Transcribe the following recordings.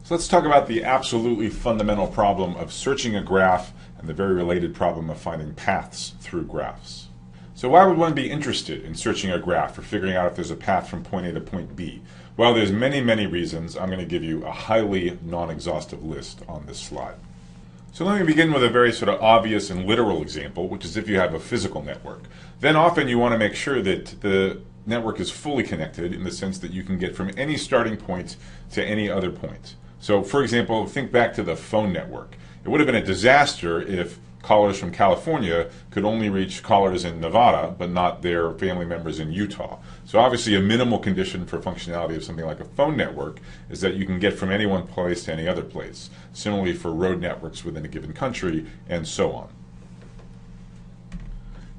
So let's talk about the absolutely fundamental problem of searching a graph and the very related problem of finding paths through graphs. So why would one be interested in searching a graph or figuring out if there's a path from point A to point B? Well, there's many reasons. I'm going to give you a highly non-exhaustive list on this slide. So let me begin with a very sort of obvious and literal example, which is if you have a physical network. Then often you want to make sure that the network is fully connected in the sense that you can get from any starting point to any other point. So for example, think back to the phone network. It would have been a disaster if callers from California could only reach callers in Nevada, but not their family members in Utah. So obviously a minimal condition for functionality of something like a phone network is that you can get from any one place to any other place. Similarly for road networks within a given country, and so on.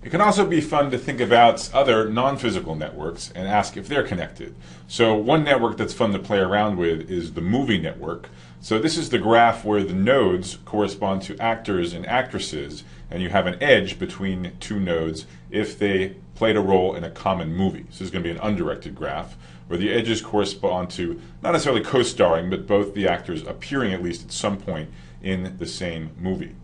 It can also be fun to think about other non-physical networks and ask if they're connected. So one network that's fun to play around with is the movie network. So this is the graph where the nodes correspond to actors and actresses, and you have an edge between two nodes if they played a role in a common movie. So this is going to be an undirected graph where the edges correspond to not necessarily co-starring, but both the actors appearing at least at some point in the same movie.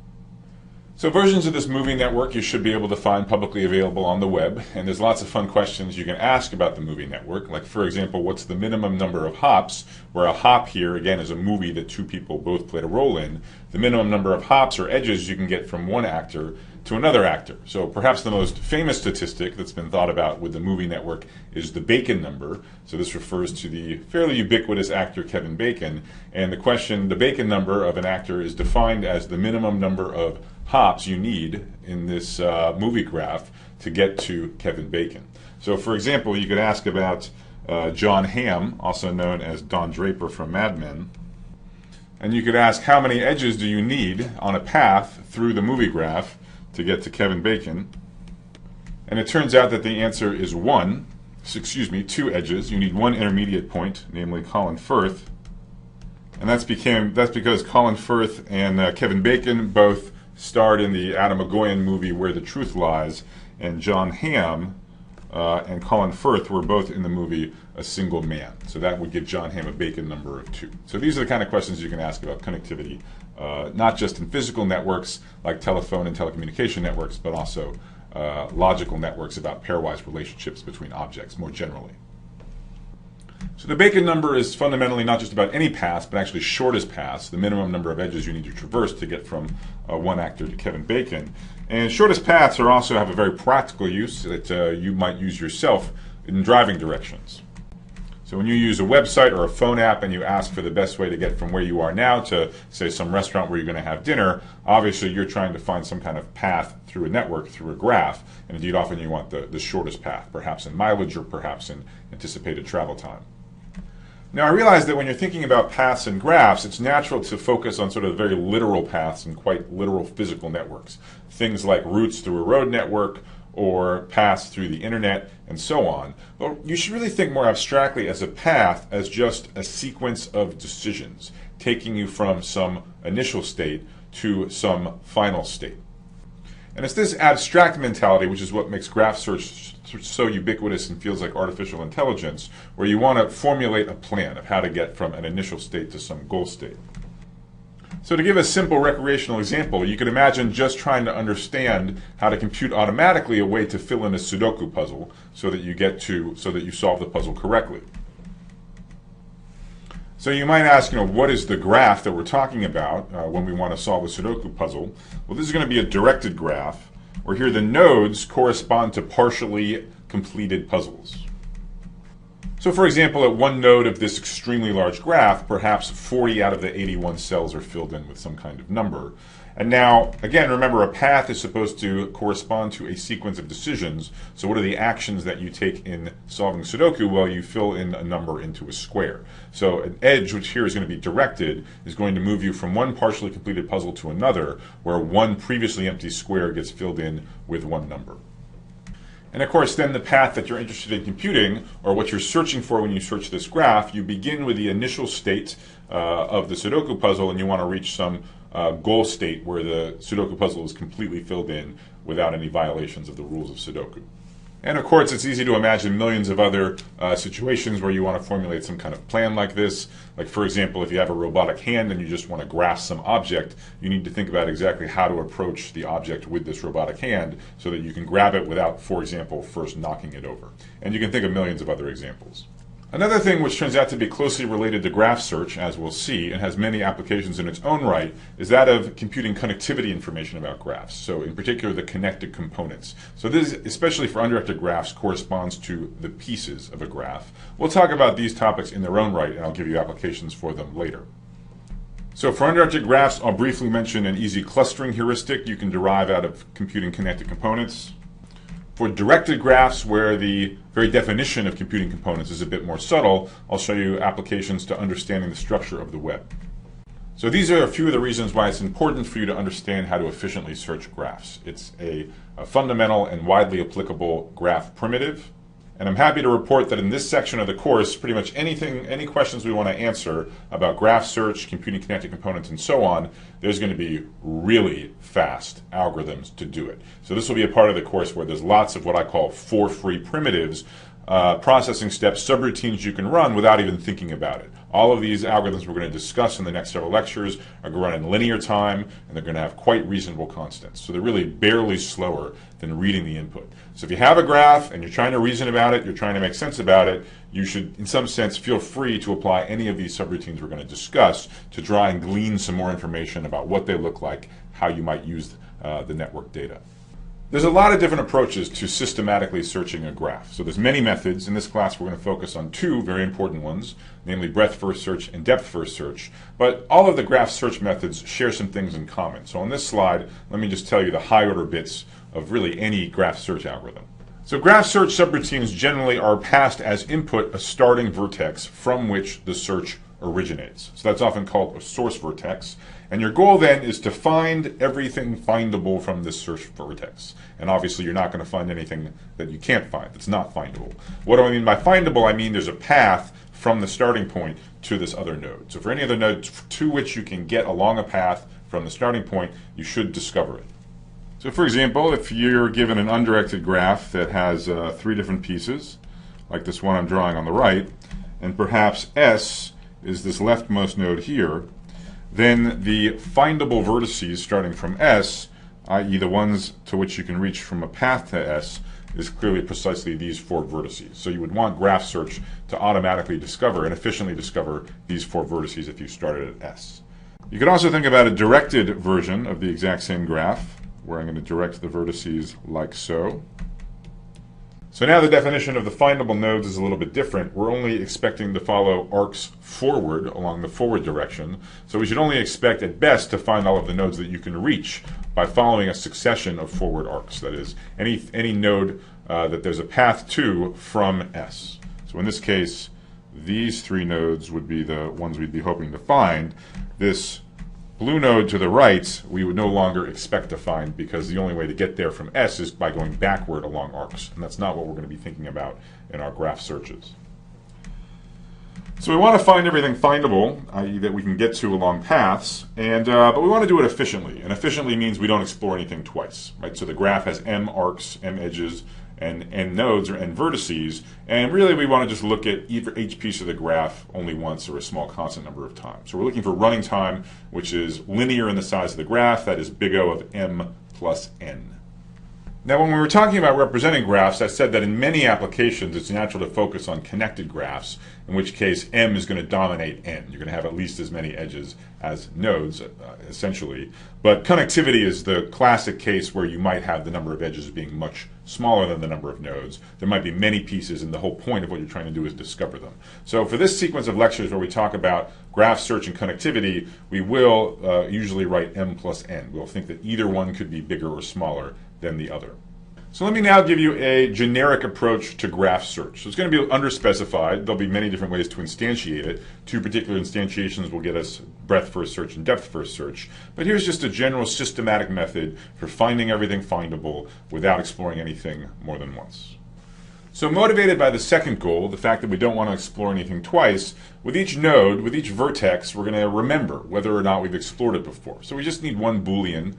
So versions of this movie network you should be able to find publicly available on the web, and there's lots of fun questions you can ask about the movie network, like for example, what's the minimum number of hops, where a hop here again is a movie that two people both played a role in, the minimum number of hops or edges you can get from one actor to another actor. So perhaps the most famous statistic that's been thought about with the movie network is the Bacon number. So this refers to the fairly ubiquitous actor Kevin Bacon, and the question, the Bacon number of an actor is defined as the minimum number of hops you need in this movie graph to get to Kevin Bacon. So for example, you could ask about Jon Hamm, also known as Don Draper from Mad Men, and you could ask how many edges do you need on a path through the movie graph to get to Kevin Bacon, and it turns out that the answer is two edges. You need one intermediate point, namely Colin Firth, and that's because Colin Firth and Kevin Bacon both starred in the Adam McGoyan movie Where the Truth Lies, and Jon Hamm and Colin Firth were both in the movie A Single Man. So that would give Jon Hamm a Bacon number of 2. So these are the kind of questions you can ask about connectivity, not just in physical networks like telephone and telecommunication networks, but also logical networks about pairwise relationships between objects more generally. So the Bacon number is fundamentally not just about any path, but actually shortest paths, the minimum number of edges you need to traverse to get from one actor to Kevin Bacon. And shortest paths also have a very practical use that you might use yourself in driving directions. So when you use a website or a phone app and you ask for the best way to get from where you are now to, say, some restaurant where you're going to have dinner, obviously you're trying to find some kind of path through a network, through a graph, and indeed often you want the shortest path, perhaps in mileage or perhaps in anticipated travel time. Now I realize that when you're thinking about paths and graphs, it's natural to focus on sort of very literal paths and quite literal physical networks. Things like routes through a road network or paths through the internet and so on. But you should really think more abstractly as a path as just a sequence of decisions, taking you from some initial state to some final state. And it's this abstract mentality which is what makes graph search so ubiquitous and feels like artificial intelligence, where you want to formulate a plan of how to get from an initial state to some goal state. So to give a simple recreational example, you could imagine just trying to understand how to compute automatically a way to fill in a Sudoku puzzle so that you solve the puzzle correctly. So you might ask, what is the graph that we're talking about when we want to solve a Sudoku puzzle? Well, this is going to be a directed graph, where here the nodes correspond to partially completed puzzles. So for example, at one node of this extremely large graph, perhaps 40 out of the 81 cells are filled in with some kind of number. And now, again, remember a path is supposed to correspond to a sequence of decisions. So what are the actions that you take in solving Sudoku? Well, you fill in a number into a square. So an edge, which here is going to be directed, is going to move you from one partially completed puzzle to another, where one previously empty square gets filled in with one number. And of course, then the path that you're interested in computing, or what you're searching for when you search this graph, you begin with the initial state of the Sudoku puzzle, and you want to reach some goal state where the Sudoku puzzle is completely filled in without any violations of the rules of Sudoku. And of course, it's easy to imagine millions of other situations where you want to formulate some kind of plan like this. Like, for example, if you have a robotic hand and you just want to grasp some object, you need to think about exactly how to approach the object with this robotic hand so that you can grab it without, for example, first knocking it over. And you can think of millions of other examples. Another thing which turns out to be closely related to graph search, as we'll see, and has many applications in its own right, is that of computing connectivity information about graphs. So in particular, the connected components. So this, especially for undirected graphs, corresponds to the pieces of a graph. We'll talk about these topics in their own right, and I'll give you applications for them later. So for undirected graphs, I'll briefly mention an easy clustering heuristic you can derive out of computing connected components. For directed graphs, where the very definition of computing components is a bit more subtle, I'll show you applications to understanding the structure of the web. So these are a few of the reasons why it's important for you to understand how to efficiently search graphs. It's a fundamental and widely applicable graph primitive. And I'm happy to report that in this section of the course, pretty much any questions we want to answer about graph search, computing connected components, and so on, there's going to be really fast algorithms to do it. So this will be a part of the course where there's lots of what I call for-free primitives, processing steps, subroutines you can run without even thinking about it. All of these algorithms we're going to discuss in the next several lectures are going to run in linear time, and they're going to have quite reasonable constants. So they're really barely slower than reading the input. So if you have a graph and you're trying to reason about it, you're trying to make sense about it, you should, in some sense, feel free to apply any of these subroutines we're going to discuss to try and glean some more information about what they look like, how you might use the network data. There's a lot of different approaches to systematically searching a graph. So there's many methods. In this class, we're going to focus on two very important ones, namely breadth-first search and depth-first search. But all of the graph search methods share some things in common. So on this slide, let me just tell you the high-order bits of really any graph search algorithm. So graph search subroutines generally are passed as input a starting vertex from which the search originates. So that's often called a source vertex. And your goal then is to find everything findable from this search vertex. And obviously you're not going to find anything that you can't find, that's not findable. What do I mean by findable? I mean there's a path from the starting point to this other node. So for any other node to which you can get along a path from the starting point, you should discover it. So for example, if you're given an undirected graph that has 3 different pieces, like this one I'm drawing on the right, and perhaps S is this leftmost node here, then the findable vertices starting from S, i.e. the ones to which you can reach from a path to S, is clearly precisely these 4 vertices. So you would want graph search to automatically discover and efficiently discover these 4 vertices if you started at S. You could also think about a directed version of the exact same graph, where I'm going to direct the vertices like so. So now the definition of the findable nodes is a little bit different. We're only expecting to follow arcs forward along the forward direction. So we should only expect at best to find all of the nodes that you can reach by following a succession of forward arcs. That is, any node that there's a path to from S. So in this case, these 3 nodes would be the ones we'd be hoping to find. This blue node to the right, we would no longer expect to find because the only way to get there from S is by going backward along arcs. And that's not what we're going to be thinking about in our graph searches. So we want to find everything findable, i.e. that we can get to along paths, and but we want to do it efficiently. And efficiently means we don't explore anything twice, right? So the graph has m arcs, m edges, and n nodes or n vertices, and really we want to just look at each piece of the graph only once or a small constant number of times. So we're looking for running time, which is linear in the size of the graph, that is big O of m plus n. Now when we were talking about representing graphs, I said that in many applications it's natural to focus on connected graphs, in which case m is going to dominate n. You're going to have at least as many edges as nodes, essentially. But connectivity is the classic case where you might have the number of edges being much smaller than the number of nodes. There might be many pieces, and the whole point of what you're trying to do is discover them. So for this sequence of lectures where we talk about graph search and connectivity, we will usually write m plus n. We'll think that either one could be bigger or smaller than the other. So let me now give you a generic approach to graph search. So it's going to be underspecified. There'll be many different ways to instantiate it. 2 particular instantiations will get us breadth-first search and depth-first search. But here's just a general systematic method for finding everything findable without exploring anything more than once. So motivated by the second goal, the fact that we don't want to explore anything twice, with each node, with each vertex, we're going to remember whether or not we've explored it before. So we just need one Boolean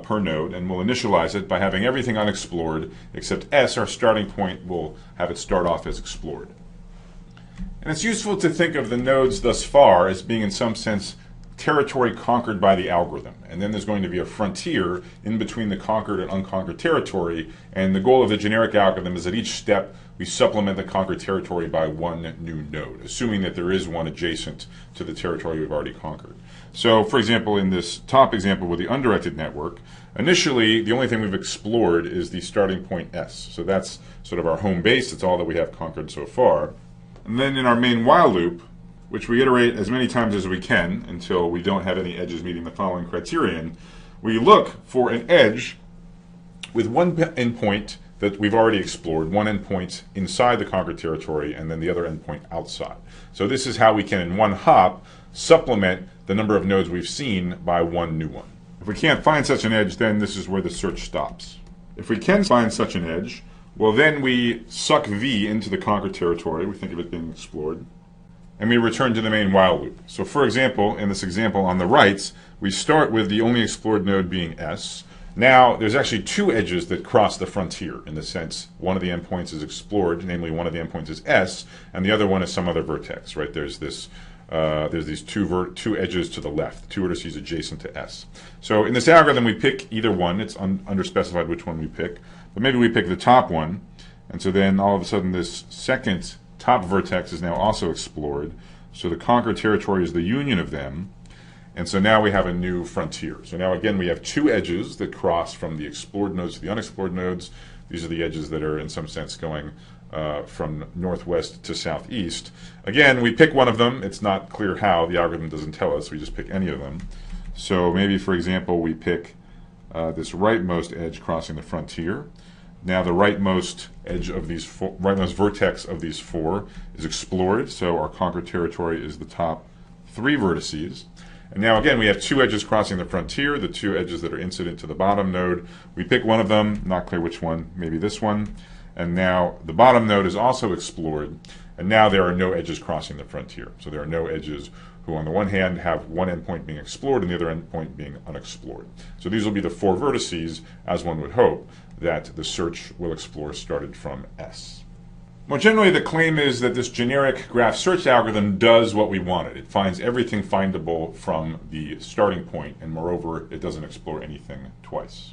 per node, and we'll initialize it by having everything unexplored, except S, our starting point, will have it start off as explored. And it's useful to think of the nodes thus far as being in some sense territory conquered by the algorithm. And then there's going to be a frontier in between the conquered and unconquered territory. And the goal of the generic algorithm is at each step we supplement the conquered territory by one new node, assuming that there is one adjacent to the territory we've already conquered. So, for example, in this top example with the undirected network, initially the only thing we've explored is the starting point S. So that's sort of our home base. It's all that we have conquered so far. And then in our main while loop, which we iterate as many times as we can until we don't have any edges meeting the following criterion, we look for an edge with one endpoint that we've already explored, one endpoint inside the conquered territory, and then the other endpoint outside. So this is how we can, in one hop, supplement the number of nodes we've seen by one new one. If we can't find such an edge, then this is where the search stops. If we can find such an edge, well, then we suck V into the conquered territory. We think of it being explored. And we return to the main while loop. So for example, in this example on the right, we start with the only explored node being S. Now, there's actually two edges that cross the frontier in the sense one of the endpoints is explored, namely one of the endpoints is S, and the other one is some other vertex, right? There's these two edges to the left, two vertices adjacent to S. So in this algorithm, we pick either one. It's underspecified which one we pick, but maybe we pick the top one, and so then all of a sudden this second top vertex is now also explored. So the conquered territory is the union of them. And so now we have a new frontier. So now again we have two edges that cross from the explored nodes to the unexplored nodes. These are the edges that are in some sense going from northwest to southeast. Again, we pick one of them. It's not clear how. The algorithm doesn't tell us. We just pick any of them. So maybe, for example, we pick this rightmost edge crossing the frontier. Now the rightmost edge of these rightmost vertex of these four is explored, so our conquered territory is the top three vertices. And now again we have two edges crossing the frontier, the two edges that are incident to the bottom node. We pick one of them, not clear which one, maybe this one. And now the bottom node is also explored, and now there are no edges crossing the frontier. So there are no edges who on the one hand have one endpoint being explored and the other endpoint being unexplored. So these will be the four vertices, as one would hope, that the search will explore started from S. More generally, the claim is that this generic graph search algorithm does what we wanted. It finds everything findable from the starting point, and moreover, it doesn't explore anything twice.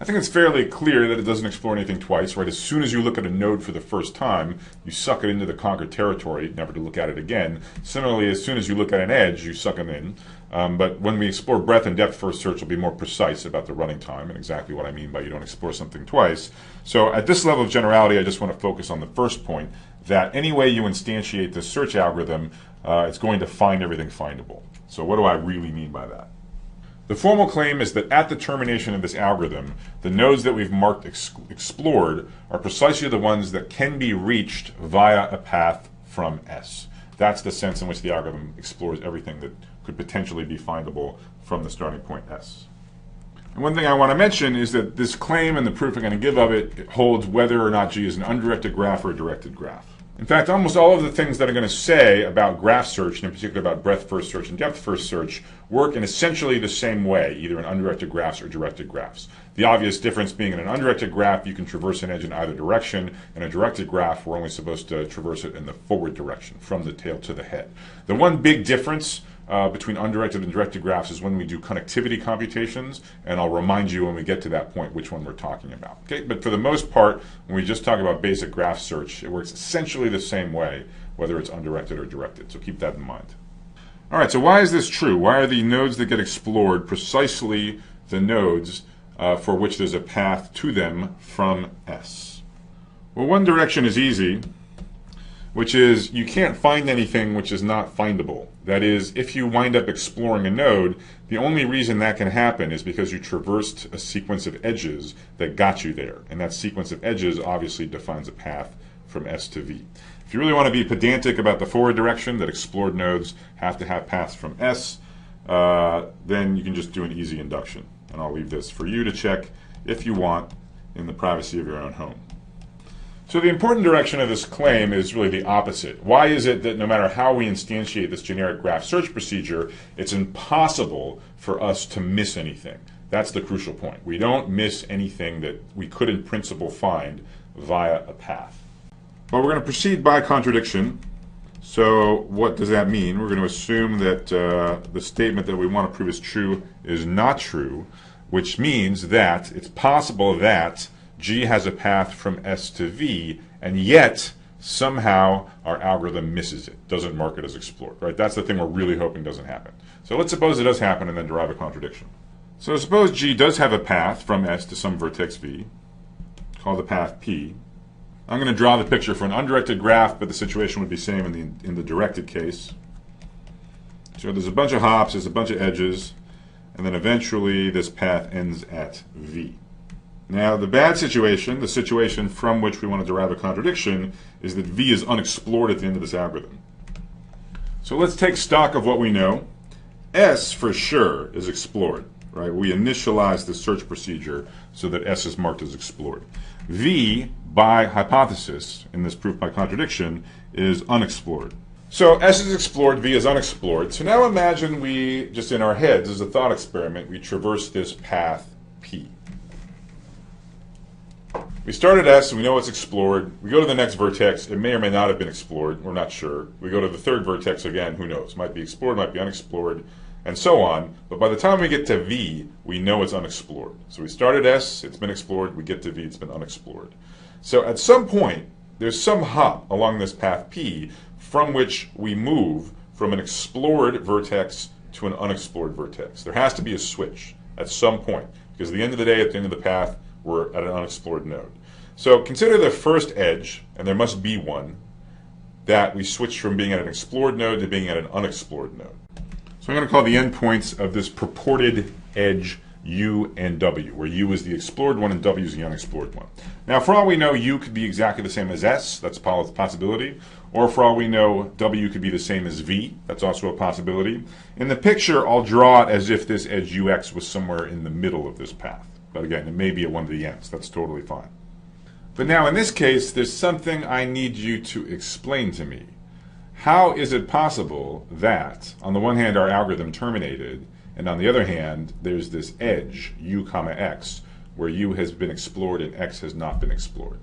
I think it's fairly clear that it doesn't explore anything twice, right? As soon as you look at a node for the first time, you suck it into the conquered territory, never to look at it again. Similarly, as soon as you look at an edge, you suck it in. But when we explore breadth and depth first search, we'll be more precise about the running time and exactly what I mean by you don't explore something twice. So at this level of generality, I just want to focus on the first point, that any way you instantiate the search algorithm, it's going to find everything findable. So what do I really mean by that? The formal claim is that at the termination of this algorithm, the nodes that we've marked explored are precisely the ones that can be reached via a path from S. That's the sense in which the algorithm explores everything that could potentially be findable from the starting point S. And one thing I want to mention is that this claim and the proof I'm going to give of it holds whether or not G is an undirected graph or a directed graph. In fact, almost all of the things that I'm going to say about graph search, and in particular about breadth first search and depth first search, work in essentially the same way, either in undirected graphs or directed graphs. The obvious difference being in an undirected graph, you can traverse an edge in either direction. In a directed graph, we're only supposed to traverse it in the forward direction, from the tail to the head. The one big difference between undirected and directed graphs is when we do connectivity computations, and I'll remind you when we get to that point which one we're talking about. Okay? But for the most part, when we just talk about basic graph search, it works essentially the same way, whether it's undirected or directed, so keep that in mind. All right, so why is this true? Why are the nodes that get explored precisely the nodes for which there's a path to them from S? Well, one direction is easy, which is you can't find anything which is not findable. That is, if you wind up exploring a node, the only reason that can happen is because you traversed a sequence of edges that got you there. And that sequence of edges obviously defines a path from S to V. If you really want to be pedantic about the forward direction, that explored nodes have to have paths from S, then you can just do an easy induction. And I'll leave this for you to check if you want in the privacy of your own home. So the important direction of this claim is really the opposite. Why is it that no matter how we instantiate this generic graph search procedure, it's impossible for us to miss anything? That's the crucial point. We don't miss anything that we could in principle find via a path. Well, we're going to proceed by contradiction. So what does that mean? We're going to assume that the statement that we want to prove is true is not true, which means that it's possible that G has a path from S to V, and yet somehow our algorithm misses it, doesn't mark it as explored, right? That's the thing we're really hoping doesn't happen. So let's suppose it does happen and then derive a contradiction. So suppose G does have a path from S to some vertex V, called the path P. I'm going to draw the picture for an undirected graph, but the situation would be same in the directed case. So there's a bunch of hops, there's a bunch of edges, and then eventually this path ends at V. Now, the bad situation, the situation from which we want to derive a contradiction, is that V is unexplored at the end of this algorithm. So let's take stock of what we know. S, for sure, is explored, right? We initialize the search procedure so that S is marked as explored. V, by hypothesis, in this proof by contradiction, is unexplored. So S is explored, V is unexplored. So now imagine we, just in our heads, as a thought experiment, we traverse this path P. We start at S, and we know it's explored. We go to the next vertex. It may or may not have been explored. We're not sure. We go to the third vertex again. Who knows? Might be explored, might be unexplored, and so on. But by the time we get to V, we know it's unexplored. So we start at S, it's been explored. We get to V, it's been unexplored. So at some point, there's some hop along this path P from which we move from an explored vertex to an unexplored vertex. There has to be a switch at some point, because at the end of the day, at the end of the path, we're at an unexplored node. So consider the first edge, and there must be one, that we switch from being at an explored node to being at an unexplored node. So I'm going to call the endpoints of this purported edge U and W, where U is the explored one and W is the unexplored one. Now, for all we know, U could be exactly the same as S. That's a possibility. Or for all we know, W could be the same as V. That's also a possibility. In the picture, I'll draw it as if this edge UX was somewhere in the middle of this path. But again, it may be at one of the ends. That's totally fine. But now in this case, there's something I need you to explain to me. How is it possible that, on the one hand, our algorithm terminated, and on the other hand, there's this edge, U comma X, where U has been explored and X has not been explored?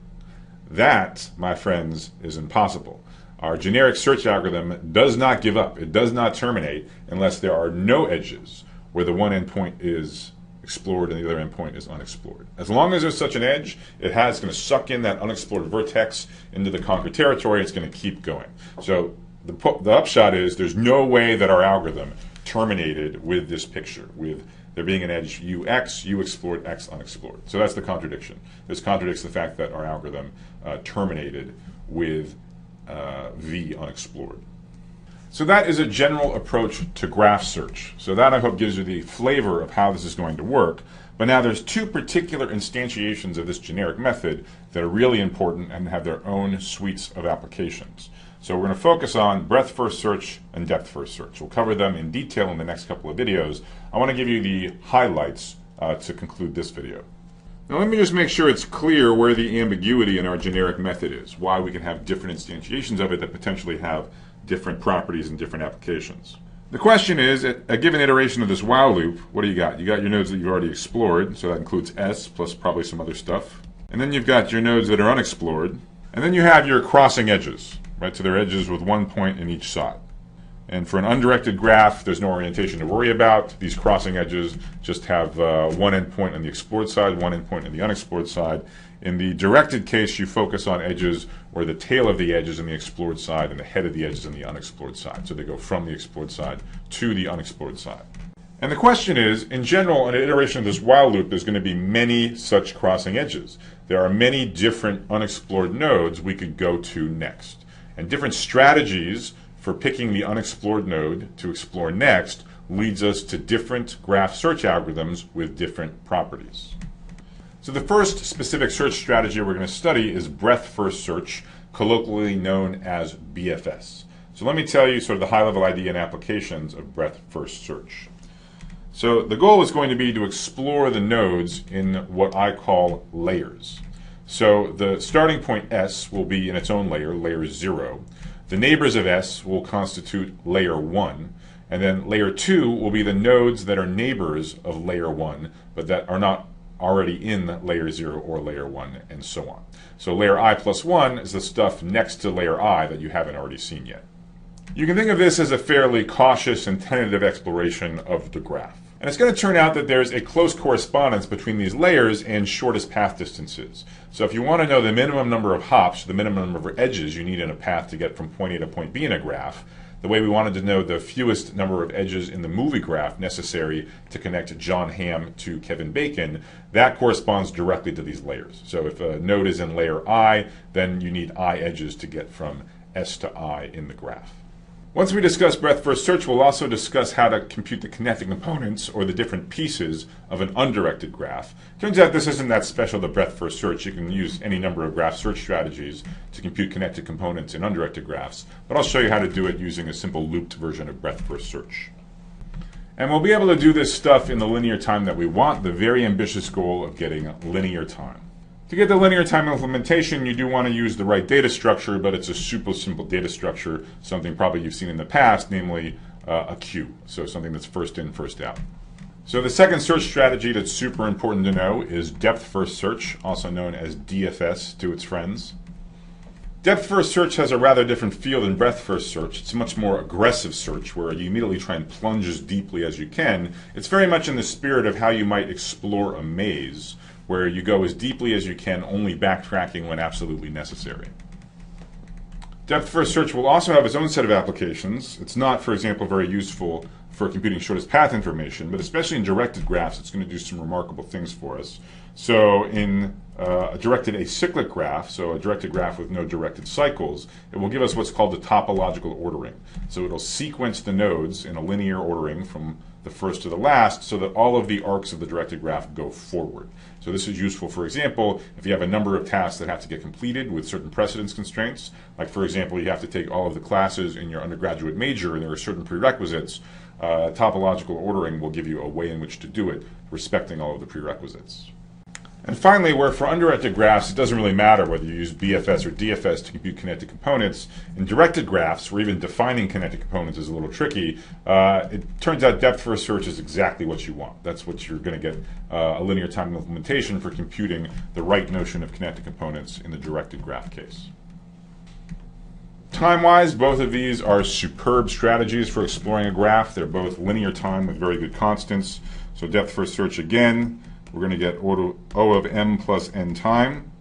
That, my friends, is impossible. Our generic search algorithm does not give up. It does not terminate unless there are no edges where the one endpoint is explored and the other endpoint is unexplored. As long as there's such an edge, it's going to suck in that unexplored vertex into the conquered territory. It's going to keep going. So the upshot is there's no way that our algorithm terminated with this picture, with there being an edge UX, U explored, X unexplored. So that's the contradiction. This contradicts the fact that our algorithm terminated with V unexplored. So that is a general approach to graph search. So that, I hope, gives you the flavor of how this is going to work. But now there's two particular instantiations of this generic method that are really important and have their own suites of applications. So we're going to focus on breadth-first search and depth-first search. We'll cover them in detail in the next couple of videos. I want to give you the highlights to conclude this video. Now let me just make sure it's clear where the ambiguity in our generic method is, why we can have different instantiations of it that potentially have different properties and different applications. The question is, at a given iteration of this while loop, what do you got? You got your nodes that you've already explored, so that includes S plus probably some other stuff. And then you've got your nodes that are unexplored. And then you have your crossing edges, right? So they're edges with one point in each side. And for an undirected graph, there's no orientation to worry about. These crossing edges just have one endpoint on the explored side, one endpoint on the unexplored side. In the directed case, you focus on edges where the tail of the edge is on the explored side and the head of the edge is on the unexplored side. So they go from the explored side to the unexplored side. And the question is, in general, in an iteration of this while loop, there's going to be many such crossing edges. There are many different unexplored nodes we could go to next. And different strategies for picking the unexplored node to explore next leads us to different graph search algorithms with different properties. So the first specific search strategy we're going to study is breadth-first search, colloquially known as BFS. So let me tell you sort of the high-level idea and applications of breadth-first search. So the goal is going to be to explore the nodes in what I call layers. So the starting point S will be in its own layer, layer 0. The neighbors of S will constitute layer 1. And then layer 2 will be the nodes that are neighbors of layer 1, but that are not already in layer 0 or layer 1, and so on. So layer I plus 1 is the stuff next to layer I that you haven't already seen yet. You can think of this as a fairly cautious and tentative exploration of the graph. And it's going to turn out that there's a close correspondence between these layers and shortest path distances. So if you want to know the minimum number of hops, the minimum number of edges you need in a path to get from point A to point B in a graph, the way we wanted to know the fewest number of edges in the movie graph necessary to connect Jon Hamm to Kevin Bacon, that corresponds directly to these layers. So if a node is in layer I, then you need I edges to get from S to I in the graph. Once we discuss breadth first search, we'll also discuss how to compute the connected components, or the different pieces, of an undirected graph. Turns out this isn't that special to breadth first search. You can use any number of graph search strategies to compute connected components in undirected graphs, but I'll show you how to do it using a simple looped version of breadth first search. And we'll be able to do this stuff in the linear time that we want, the very ambitious goal of getting linear time. To get the linear time implementation, you do want to use the right data structure, but it's a super simple data structure, something probably you've seen in the past, namely a queue, so something that's first in, first out. So the second search strategy that's super important to know is depth first search, also known as DFS to its friends. Depth first search has a rather different feel than breadth first search. It's a much more aggressive search where you immediately try and plunge as deeply as you can. It's very much in the spirit of how you might explore a maze, where you go as deeply as you can, only backtracking when absolutely necessary. Depth first search will also have its own set of applications. It's not, for example, very useful for computing shortest path information, but especially in directed graphs, it's going to do some remarkable things for us. So in a directed acyclic graph, so a directed graph with no directed cycles, it will give us what's called the topological ordering. So it'll sequence the nodes in a linear ordering from the first to the last so that all of the arcs of the directed graph go forward. So this is useful, for example, if you have a number of tasks that have to get completed with certain precedence constraints. Like, for example, you have to take all of the classes in your undergraduate major and there are certain prerequisites. Topological ordering will give you a way in which to do it, respecting all of the prerequisites. And finally, where for undirected graphs, it doesn't really matter whether you use BFS or DFS to compute connected components. In directed graphs, where even defining connected components is a little tricky, it turns out depth first search is exactly what you want. That's what you're going to get a linear time implementation for computing the right notion of connected components in the directed graph case. Time-wise, both of these are superb strategies for exploring a graph. They're both linear time with very good constants. So depth first search again, we're going to get O of m plus n time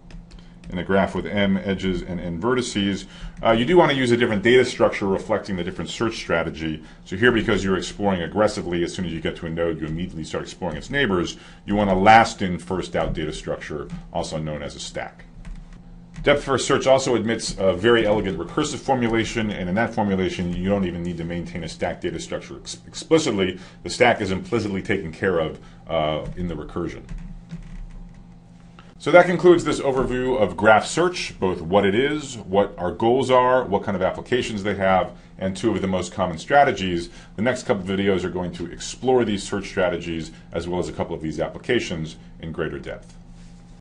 in a graph with m edges and n vertices. You do want to use a different data structure reflecting the different search strategy. So here, because you're exploring aggressively, as soon as you get to a node, you immediately start exploring its neighbors. You want a last in, first out data structure, also known as a stack. Depth first search also admits a very elegant recursive formulation, and in that formulation you don't even need to maintain a stack data structure explicitly. The stack is implicitly taken care of in the recursion. So that concludes this overview of graph search, both what it is, what our goals are, what kind of applications they have, and two of the most common strategies. The next couple of videos are going to explore these search strategies as well as a couple of these applications in greater depth.